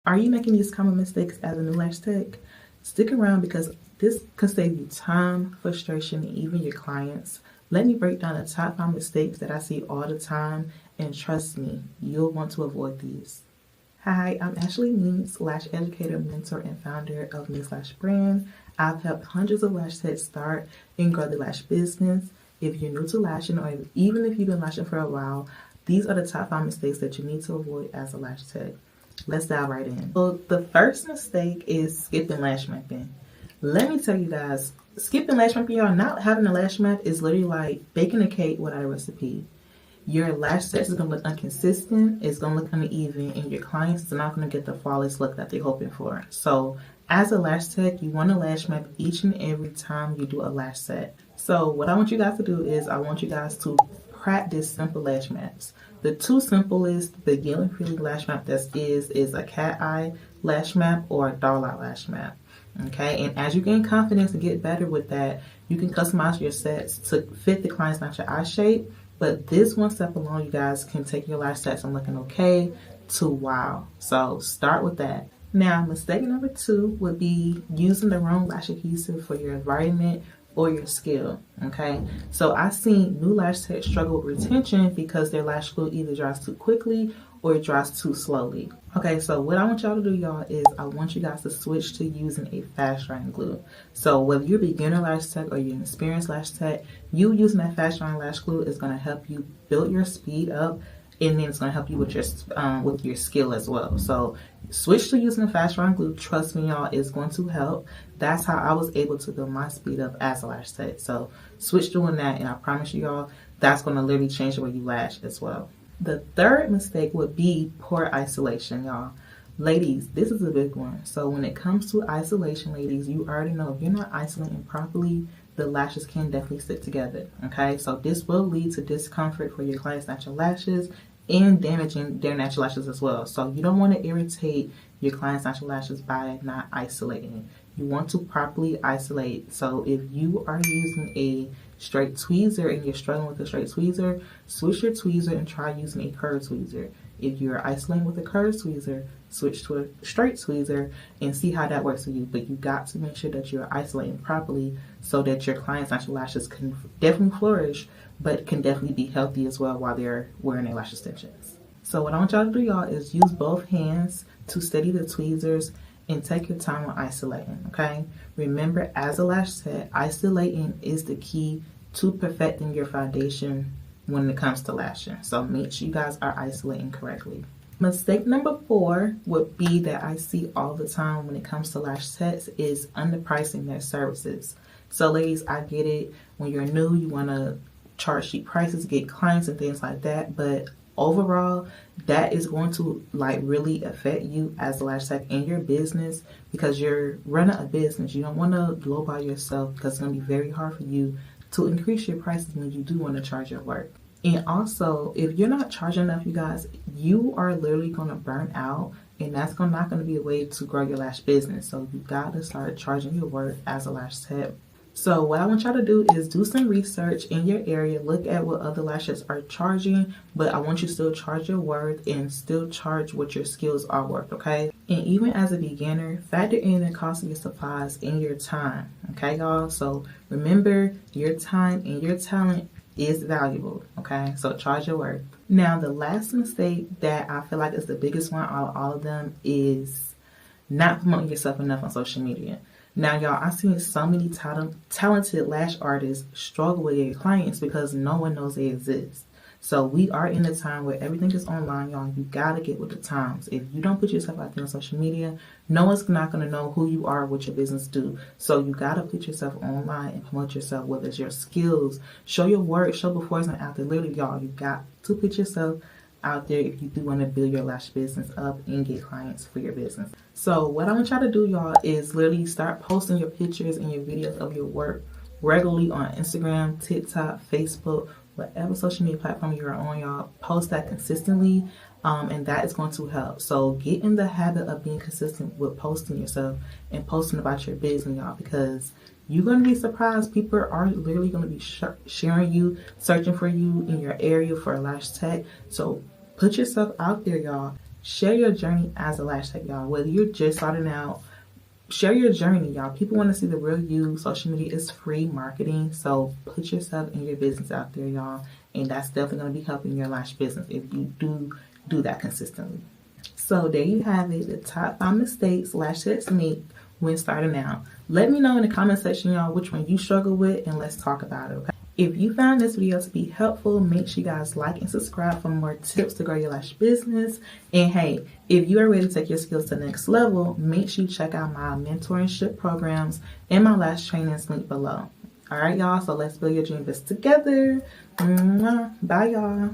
Are you making these common mistakes as a new lash tech? Stick around because this can save you time, frustration, and even your clients. Let me break down the top 5 mistakes that I see all the time, and trust me, you'll want to avoid these. Hi, I'm Ashley Meeks, lash educator, mentor, and founder of Meeks Lash Brand. I've helped hundreds of lash techs start and grow the lash business. If you're new to lashing, or even if you've been lashing for a while, these are the top 5 mistakes that you need to avoid as a lash tech. Let's dive right in. So the first mistake is skipping lash mapping. Let me tell you guys, skipping lash mapping, y'all, not having a lash map is literally like baking a cake without a recipe. Your lash set is going to look inconsistent, it's going to look uneven, and your clients are not going to get the flawless look that they're hoping for. So as a lash tech, you want to lash map each and every time you do a lash set. So what I want you guys to do is I want you guys to practice simple lash maps. The two simplest beginner friendly lash map is a cat eye lash map or a doll eye lash map. Okay, and as you gain confidence and get better with that, you can customize your sets to fit the client's natural eye shape. But this one step alone, you guys, can take your lash sets from looking okay to wow. So start with that. Now, mistake number 2 would be using the wrong lash adhesive for your environment or your skill. Okay, so I've seen new lash techs struggle with retention because their lash glue either dries too quickly or it dries too slowly. Okay, so what I want y'all to do, y'all, is I want you guys to switch to using a fast drying glue. So whether you're a beginner lash tech or you're an experienced lash tech, you using that fast drying lash glue is going to help you build your speed up, and then it's going to help you with your skill as well. So switch to using a fast drying glue. Trust me, y'all, it's going to help. That's how I was able to build my speed up as a lash tech. So switch doing that, and I promise you, y'all, that's going to literally change the way you lash as well. The third mistake would be poor isolation, y'all. Ladies, this is a big one. So when it comes to isolation, ladies, you already know if you're not isolating properly, the lashes can definitely stick together. Okay, so this will lead to discomfort for your client's natural lashes and damaging their natural lashes as well. So you don't want to irritate your client's natural lashes by not isolating. You want to properly isolate. So if you are using a straight tweezer and you're struggling with a straight tweezer, switch your tweezer and try using a curved tweezer. If you're isolating with a curved tweezer, switch to a straight tweezer and see how that works for you. But you got to make sure that you're isolating properly so that your client's natural lashes can definitely flourish, but can definitely be healthy as well while they're wearing their lash extensions. So what I want y'all to do, y'all, is use both hands to steady the tweezers and take your time on isolating, okay? Remember, as a lash set, isolating is the key to perfecting your foundation when it comes to lashing. So make sure you guys are isolating correctly. Mistake number 4 would be that I see all the time when it comes to lash sets is underpricing their services. So ladies, I get it. When you're new, you want to charge cheap prices, get clients and things like that. But overall, that is going to like really affect you as a lash tech in your business because you're running a business. You don't want to blow by yourself because it's going to be very hard for you to increase your prices when you do want to charge your work. And also, if you're not charging enough, you guys, you are literally going to burn out, and that's not going to be a way to grow your lash business. So you got to start charging your work as a lash tech. So what I want y'all to do is do some research in your area, look at what other lashes are charging, but I want you to still charge your worth and still charge what your skills are worth, okay? And even as a beginner, factor in the cost of your supplies and your time, okay, y'all? So remember, your time and your talent is valuable, okay? So charge your worth. Now, the last mistake that I feel like is the biggest one out of all of them is not promoting yourself enough on social media. Now, y'all, I've seen so many talented lash artists struggle with their clients because no one knows they exist. So we are in a time where everything is online, y'all. You gotta get with the times. If you don't put yourself out there on social media, no one's not gonna know who you are, what your business do. So you gotta put yourself online and promote yourself, whether it's your skills, show your work, show before it's not out there. Literally, y'all, you got to put yourself out there if you do want to build your lash business up and get clients for your business. So what I want y'all to do, y'all, is literally start posting your pictures and your videos of your work regularly on Instagram, TikTok, Facebook, whatever social media platform you're on, y'all. Post that consistently, and that is going to help. So get in the habit of being consistent with posting yourself and posting about your business, y'all, because you're going to be surprised. People are literally going to be sharing you, searching for you in your area for a lash tech. So put yourself out there, y'all. Share your journey as a lash tech, y'all. Whether you're just starting out, share your journey, y'all. People want to see the real you. Social media is free marketing, so put yourself and your business out there, y'all. And that's definitely going to be helping your lash business if you do that consistently. So there you have it, the top 5 mistakes lash techs make when starting out. Let me know in the comment section, y'all, which one you struggle with, and let's talk about it, okay? If you found this video to be helpful, make sure you guys like and subscribe for more tips to grow your lash business. And hey, if you are ready to take your skills to the next level, make sure you check out my mentorship programs and my lash trainings linked below. All right, y'all, so let's build your dream business together. Bye, y'all.